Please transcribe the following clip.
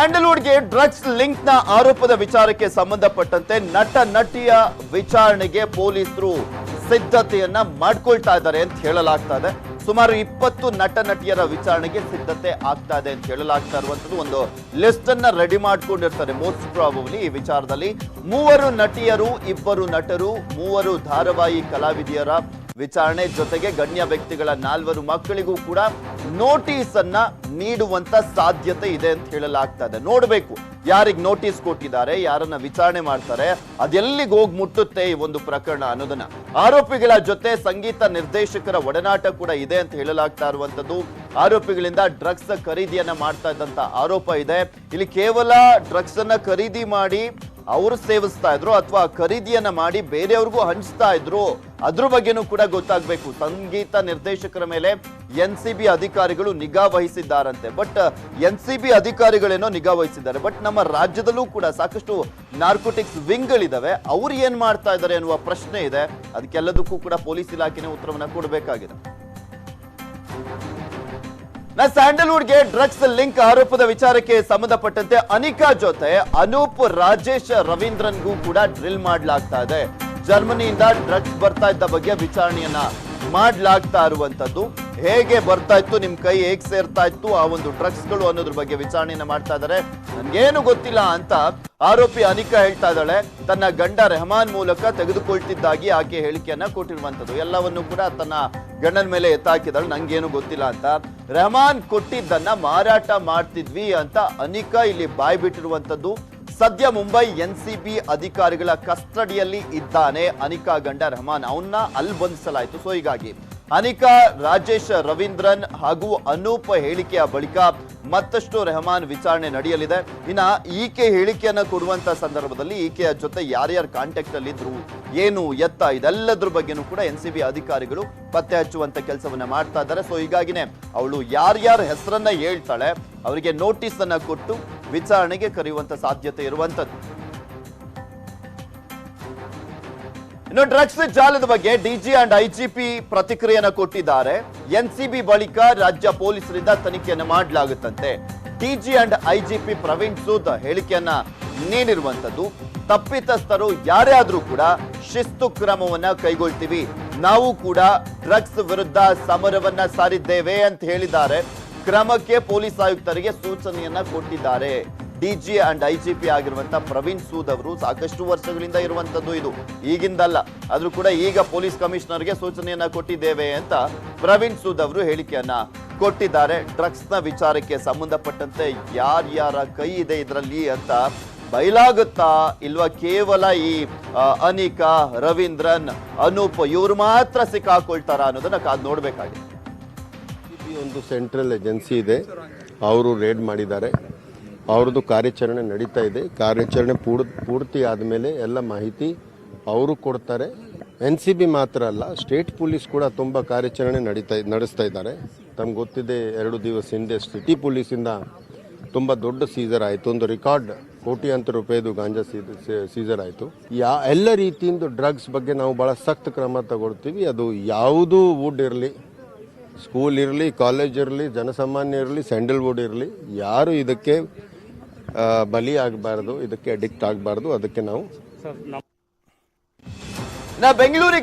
ಸ್ಯಾಂಡಲ್ವುಡ್ಗೆ drugs link ನ ಆರೋಪದ ವಿಚಾರಕ್ಕೆ ಸಂಬಂಧಪಟ್ಟಂತೆ ನಟ ನಟಿಯ ವಿಚಾರಣೆಗೆ ಪೊಲೀಸರು ಸಿದ್ಧತೆಯನ್ನ ಮಾಡ್ಕೊಳ್ತಾ ಇದ್ದಾರೆ ಅಂತ ಹೇಳಲಾಗ್ತಾ ಇದೆ. ಸುಮಾರು 20 ನಟ ನಟಿಯರ ವಿಚಾರಣೆಗೆ ಸಿದ್ಧತೆ ಆಗ್ತಾ ಇದೆ ಅಂತ ಹೇಳಲಾಗ್ತಾ ಇರುವಂತದ್ದು. ಒಂದು ಲಿಸ್ಟ್ ಅನ್ನ ರೆಡಿ ಮಾಡ್ಕೊಂಡಿರ್ತಾರೆ ಮೋಸ್ಟ್ ಪ್ರಾಬಬ್ಲಿ. ಈ ವಿಚಾರದಲ್ಲಿ 3 ನಟಿಯರು, 2 ನಟರು, 3 ಧಾರಾವಾಹಿ ಕಲಾವಿದೆಯರ ವಿಚಾರಣೆ ಜೊತೆಗೆ ಗಣ್ಯ ವ್ಯಕ್ತಿಗಳ 4 ಮಕ್ಕಳಿಗೂ ಕೂಡ ನೋಟಿಸ್ ಅನ್ನ ನೀಡುವಂತ ಸಾಧ್ಯತೆ ಇದೆ ಅಂತ ಹೇಳಲಾಗ್ತಾ ಇದೆ. ನೋಡ್ಬೇಕು ಯಾರಿಗೆ ನೋಟಿಸ್ ಕೊಟ್ಟಿದ್ದಾರೆ, ಯಾರನ್ನ ವಿಚಾರಣೆ ಮಾಡ್ತಾರೆ, ಅದೆಲ್ಲಿಗೆ ಹೋಗಿ ಮುಟ್ಟುತ್ತೆ ಈ ಒಂದು ಪ್ರಕರಣ ಅನ್ನೋದನ್ನ. ಆರೋಪಿಗಳ ಜೊತೆ ಸಂಗೀತ ನಿರ್ದೇಶಕರ ಒಡನಾಟ ಕೂಡ ಇದೆ ಅಂತ ಹೇಳಲಾಗ್ತಾ ಇರುವಂತದ್ದು. ಆರೋಪಿಗಳಿಂದ ಡ್ರಗ್ಸ್ ಖರೀದಿಯನ್ನ ಮಾಡ್ತಾ ಇದ್ದಂತ ಆರೋಪ ಇದೆ. ಇಲ್ಲಿ ಕೇವಲ ಡ್ರಗ್ಸ್ ಅನ್ನ ಖರೀದಿ ಮಾಡಿ ಅವರು ಸೇವಿಸ್ತಾ ಇದ್ರು ಅಥವಾ ಖರೀದಿಯನ್ನ ಮಾಡಿ ಬೇರೆಯವ್ರಿಗೂ ಹಂಚ್ತಾ ಇದ್ರು, ಅದ್ರ ಬಗ್ಗೆನೂ ಕೂಡ ಗೊತ್ತಾಗ್ಬೇಕು. ಸಂಗೀತ ನಿರ್ದೇಶಕರ ಮೇಲೆ ಎನ್ಸಿಬಿ ಅಧಿಕಾರಿಗಳು ನಿಗಾ ವಹಿಸಿದ್ದಾರಂತೆ. ಬಟ್ ಎನ್ಸಿಬಿ ಅಧಿಕಾರಿಗಳೇನೋ ನಿಗಾ ವಹಿಸಿದ್ದಾರೆ, ಬಟ್ ನಮ್ಮ ರಾಜ್ಯದಲ್ಲೂ ಕೂಡ ಸಾಕಷ್ಟು ನಾರ್ಕೋಟಿಕ್ಸ್ ವಿಂಗ್ಗಳಿದಾವೆ. ಅವ್ರು ಏನ್ ಮಾಡ್ತಾ ಇದ್ದಾರೆ ಅನ್ನುವ ಪ್ರಶ್ನೆ ಇದೆ. ಅದಕ್ಕೆಲ್ಲದಕ್ಕೂ ಕೂಡ ಪೊಲೀಸ್ ಇಲಾಖೆನೇ ಉತ್ತರವನ್ನ ಕೊಡಬೇಕಾಗಿದೆ. ಸ್ಯಾಂಡಲ್ವುಡ್ಗೆ ಡ್ರಗ್ಸ್ ಲಿಂಕ್ ಆರೋಪದ ವಿಚಾರಕ್ಕೆ ಸಂಬಂಧಪಟ್ಟಂತೆ ಅನಿಕಾ ಜೊತೆ ಅನೂಪ್ ರಾಜೇಶ್ ರವೀಂದ್ರನ್ಗೂ ಕೂಡ ಡ್ರಿಲ್ ಮಾಡಲಾಗ್ತಾ ಇದೆ. ಜರ್ಮನಿಯಿಂದ ಡ್ರಗ್ಸ್ ಬರ್ತಾ ಇದ್ದ ಬಗ್ಗೆ ವಿಚಾರಣೆಯನ್ನ ಮಾಡಲಾಗ್ತಾ ಇರುವಂತದ್ದು. ಹೇಗೆ ಬರ್ತಾ ಇತ್ತು, ನಿಮ್ ಕೈ ಹೇಗೆ ಸೇರ್ತಾ ಇತ್ತು ಆ ಒಂದು ಡ್ರಗ್ಸ್ ಗಳು ಅನ್ನೋದ್ರ ಬಗ್ಗೆ ವಿಚಾರಣೆಯನ್ನ ಮಾಡ್ತಾ ಇದ್ದಾರೆ. ನನ್ಗೇನು ಗೊತ್ತಿಲ್ಲ ಅಂತ ಆರೋಪಿ ಅನಿಕಾ ಹೇಳ್ತಾ ಇದ್ದಾಳೆ. ತನ್ನ ಗಂಡ ರೆಹಮಾನ್ ಮೂಲಕ ತೆಗೆದುಕೊಳ್ತಿದ್ದಾಗಿ ಆಕೆ ಹೇಳಿಕೆಯನ್ನ ಕೊಟ್ಟಿರುವಂತದ್ದು. ಎಲ್ಲವನ್ನು ಕೂಡ ತನ್ನ ಗಂಡನ ಮೇಲೆ ಎತ್ತಾಕಿದಾಳೆ. ನಂಗೇನು ಗೊತ್ತಿಲ್ಲ ಅಂತ. ರೆಹಮಾನ್ ಕೊಟ್ಟಿದ್ದನ್ನ ಮಾರಾಟ ಮಾಡ್ತಿದ್ವಿ ಅಂತ ಅನಿಕಾ ಇಲ್ಲಿ ಬಾಯ್ ಬಿಟ್ಟಿರುವಂತದ್ದು. ಸದ್ಯ ಮುಂಬೈ ಎನ್ಸಿಬಿ ಅಧಿಕಾರಿಗಳ ಕಸ್ಟಡಿಯಲ್ಲಿ ಇದ್ದಾನೆ ಅನಿಕಾ ಗಂಡ ರೆಹಮಾನ್. ಅವನ್ನ ಅಲ್ಲಿ ಬಂಧಿಸಲಾಯಿತು. ಸೊ ಹೀಗಾಗಿ ಅನಿಕಾ, ರಾಜೇಶ್ ರವೀಂದ್ರನ್ ಹಾಗೂ ಅನೂಪ್ ಹೇಳಿಕೆಯ ಬಳಿಕ ಮತ್ತಷ್ಟು ರೆಹಮಾನ್ ವಿಚಾರಣೆ ನಡೆಯಲಿದೆ. ಇನ್ನ ಈಕೆ ಹೇಳಿಕೆಯನ್ನ ಕೊಡುವಂತ ಸಂದರ್ಭದಲ್ಲಿ ಈಕೆಯ ಜೊತೆ ಯಾರ್ಯಾರು ಕಾಂಟ್ಯಾಕ್ಟ್ ಅಲ್ಲಿ ಇದ್ರು, ಏನು ಎತ್ತ, ಇದೆಲ್ಲದ್ರ ಬಗ್ಗೆನೂ ಕೂಡ ಎನ್ಸಿಬಿ ಅಧಿಕಾರಿಗಳು ಪತ್ತೆ ಹಚ್ಚುವಂತ ಕೆಲಸವನ್ನ ಮಾಡ್ತಾ ಇದ್ದಾರೆ. ಸೊ ಹೀಗಾಗಿನೇ ಅವಳು ಯಾರ್ಯಾರ ಹೆಸರನ್ನ ಹೇಳ್ತಾಳೆ ಅವರಿಗೆ ನೋಟಿಸ್ ಅನ್ನ ಕೊಟ್ಟು ವಿಚಾರಣೆಗೆ ಕರೆಯುವಂತ ಸಾಧ್ಯತೆ ಇರುವಂತದ್ದು. ಇನ್ನು ಡ್ರಗ್ಸ್ ಜಾಲದ ಬಗ್ಗೆ ಡಿಜಿ ಅಂಡ್ ಐಜಿಪಿ ಪ್ರತಿಕ್ರಿಯೆಯನ್ನು ಕೊಟ್ಟಿದ್ದಾರೆ. ಎನ್ಸಿಬಿ ಬಳಿಕ ರಾಜ್ಯ ಪೊಲೀಸರಿಂದ ತನಿಖೆಯನ್ನು ಮಾಡಲಾಗುತ್ತಂತೆ. DG and IGP Praveen Sood ಹೇಳಿಕೆಯನ್ನ ನೀಡಿರುವಂತದ್ದು. ತಪ್ಪಿತಸ್ಥರು ಯಾರೇ ಆದ್ರೂ ಕೂಡ ಶಿಸ್ತು ಕ್ರಮವನ್ನ ಕೈಗೊಳ್ತೀವಿ, ನಾವು ಕೂಡ ಡ್ರಗ್ಸ್ ವಿರುದ್ಧ ಸಮರವನ್ನ ಸಾರಿದ್ದೇವೆ ಅಂತ ಹೇಳಿದ್ದಾರೆ. ಕ್ರಮಕ್ಕೆ ಪೊಲೀಸ್ ಆಯುಕ್ತರಿಗೆ ಸೂಚನೆಯನ್ನ ಕೊಟ್ಟಿದ್ದಾರೆ. ಡಿಜಿ ಅಂಡ್ ಐಜಿಪಿ ಆಗಿರುವಂತಹ ಪ್ರವೀಣ್ ಸೂದ್ ಅವರು ಸಾಕಷ್ಟು ವರ್ಷಗಳಿಂದ ಇರುವಂತದ್ದು, ಇದು ಈಗಿಂದಲ್ಲ. ಆದ್ರೂ ಕೂಡ ಈಗ ಪೊಲೀಸ್ ಕಮಿಷನರ್ಗೆ ಸೂಚನೆಯನ್ನ ಕೊಟ್ಟಿದ್ದೇವೆ ಅಂತ ಪ್ರವೀಣ್ ಸೂದ್ ಅವರು ಹೇಳಿಕೆಯನ್ನ ಕೊಟ್ಟಿದ್ದಾರೆ. ಡ್ರಗ್ಸ್ ನ ವಿಚಾರಕ್ಕೆ ಸಂಬಂಧಪಟ್ಟಂತೆ ಯಾರ್ಯಾರ ಕೈ ಇದೆ ಇದರಲ್ಲಿ ಅಂತ ಬಯಲಾಗುತ್ತಾ ಇಲ್ವಾ, ಕೇವಲ ಈ ಅನಿಕಾ, ರವೀಂದ್ರನ್, ಅನೂಪ್ ಇವರು ಮಾತ್ರ ಸಿಕ್ಕಾಕೊಳ್ತಾರ ಅನ್ನೋದನ್ನ ಕಾದು ನೋಡ್ಬೇಕಾಗಿದೆ. ಒಂದು ಸೆಂಟ್ರಲ್ ಏಜೆನ್ಸಿ ಇದೆ, ಅವರು ರೇಡ್ ಮಾಡಿದ್ದಾರೆ. ಅವ್ರದ್ದು ಕಾರ್ಯಾಚರಣೆ ನಡೀತಾ ಇದೆ. ಕಾರ್ಯಾಚರಣೆ ಪೂರ್ತಿ ಆದಮೇಲೆ ಎಲ್ಲ ಮಾಹಿತಿ ಅವರು ಕೊಡ್ತಾರೆ. ಎನ್ಸಿಬಿ ಮಾತ್ರ ಅಲ್ಲ, ಸ್ಟೇಟ್ ಪೊಲೀಸ್ ಕೂಡ ತುಂಬ ಕಾರ್ಯಾಚರಣೆ ನಡೆಸ್ತಾ ಇದ್ದಾರೆ. ತಮ್ಗೆ ಗೊತ್ತಿದೆ, 2 ದಿವಸ ಹಿಂದೆ ಸಿಟಿ ಪೊಲೀಸಿಂದ ತುಂಬ ದೊಡ್ಡ ಸೀಸರ್ ಆಯಿತು. ಒಂದು ರೆಕಾರ್ಡ್ ಕೋಟ್ಯಾಂತರ ರೂಪಾಯಿದು ಗಾಂಜಾ ಸೀಸರ್ ಆಯಿತು. ಎಲ್ಲ ರೀತಿಯಿಂದ ಡ್ರಗ್ಸ್ ಬಗ್ಗೆ ನಾವು ಭಾಳ ಸಖ್ತ ಕ್ರಮ ತಗೊಳ್ತೀವಿ. ಅದು ಯಾವುದು ವುಡ್ ಇರಲಿ, ಸ್ಕೂಲ್ ಇರಲಿ, ಕಾಲೇಜ್ ಇರಲಿ, ಜನಸಾಮಾನ್ಯ ಇರಲಿ, ಸ್ಯಾಂಡಲ್ವುಡ್ ಇರಲಿ, ಯಾರು ಇದಕ್ಕೆ ಬಲಿ ಆಗಬಾರ್ದು, ಇದಕ್ಕೆ ಅಡಿಕ್ಟ್ ಆಗಬಾರ್ದು. ಅದಕ್ಕೆ ನಾವು ಬೆಂಗಳೂರಿಗೆ